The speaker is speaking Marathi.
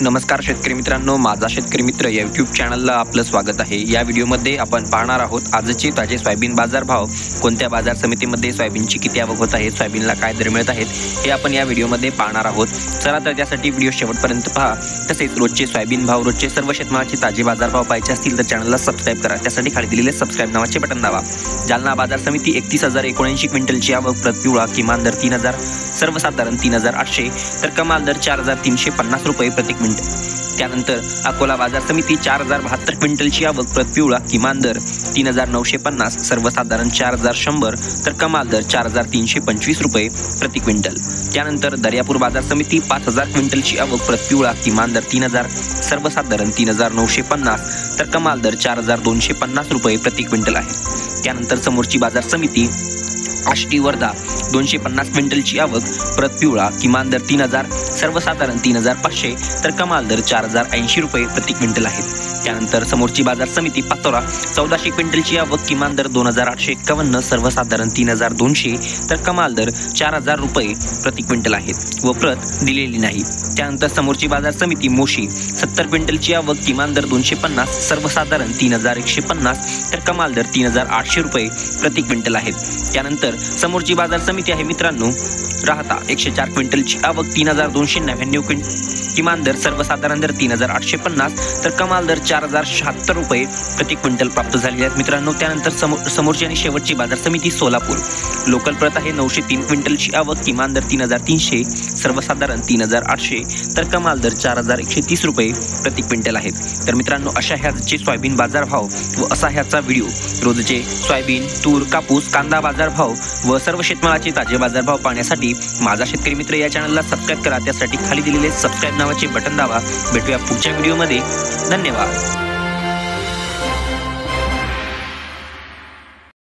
नमस्कार शेतकरी मित्रांनो, माझा शेतकरी मित्र या यूट्यूब चॅनलला आपलं स्वागत आहे। या व्हिडिओमध्ये आपण पाहणार आहोत आजचे ताजे सोयाबीन बाजार भाव, कोणत्या बाजार समितीमध्ये सोयाबीनची किती आवक होत आहे, सोयाबीनला काय दर मिळत आहेत हे आपण या व्हिडिओमध्ये पाहणार आहोत। चला तर त्यासाठी व्हिडिओ शेवटपर्यंत पहा। तसेच रोजचे सोयाबीन भाव, रोजचे सर्व शेतमालाचे ताजे बाजार भाव पाहायचे असतील तर चॅनलला सबस्क्राइब करा। त्यासाठी खाली दिलेले सबस्क्राइब नावाचे बटन दाबा। जालना बाजार समिती 31,079 क्विंटलची आवक, प्रति पिवळा किमान दर 3,000, सर्वसाधारण 3,800 तर कमाल दर 4,350 रुपये प्रति क्विंटल। त्यानंतर अकोला बाजार समिती 4,072 क्विंटलची आवक, प्रति पिवळा किमान दर 3,950, सर्वसाधारण 4,100 तर कमाल दर 4,325 रुपये प्रति क्विंटल। त्यानंतर दर्यापूर बाजार समिती 5,000 क्विंटलची आवक, प्रति पिवळा किमान दर 3,000, सर्वसाधारण 3,950 तर कमाल दर 4,250 रुपये प्रति क्विंटल आहे। त्यानंतर समोरची बाजार समिती आष्टी वर्धा 250 क्विंटलची आवक, प्रति पिवळा किमान दर 3,000, सर्वसाधारण 3,500 तर कमाल दर 4,080 रुपये प्रति क्विंटल आहे। त्यानंतर समोरची बाजार समिती पाचोरा 1400 क्विंटलची आवक, किमान दर 2,851, सर्वसाधारण 3,200 तर कमाल दर 4,000 रुपये प्रति क्विंटल आहे व प्रत दिलेली नाही। त्यानंतर समोरची बाजार समिती मोशी 70 क्विंटलची आवक, किमान दर 250, सर्वसाधारण 3,150 तर कमाल दर 3,800 रुपये प्रति क्विंटल आहे। त्यानंतर समोरची बाजार समिती आहे मित्रांनो राहता 104 क्विंटलची आवक, 3,299 किमान दर, सर्वसाधारण दर 3,850 तर कमाल दर 4,076 रुपये प्रति क्विंटल प्राप्त झालेले आहेत मित्रांनो। त्यानंतर समोरची आणि शेवटची बाजार समिती सोलापूर लोकल प्रत आहे 903 क्विंटलची आवक, किमान दर 3,300, सर्वसाधारण 3,800 तर कमाल दर 4,130 रुपये प्रति क्विंटल आहेत। तर मित्रांनो अशा ह्याचे सोयाबीन बाजार भाव व असा ह्याचा व्हिडिओ रोजचे सोयाबीन, तूर, कापूस, कांदा बाजार भाव व सर्व शेतमालाचे ताजे बाजार भाव पाहण्यासाठी माझा शेतकरी मित्र या चॅनलला सबस्क्राइब करा। त्यासाठी खाली दिलेले सबस्क्राइब नावाचे बटन दाबा। भेटूया पुढच्या व्हिडिओमध्ये। धन्यवाद।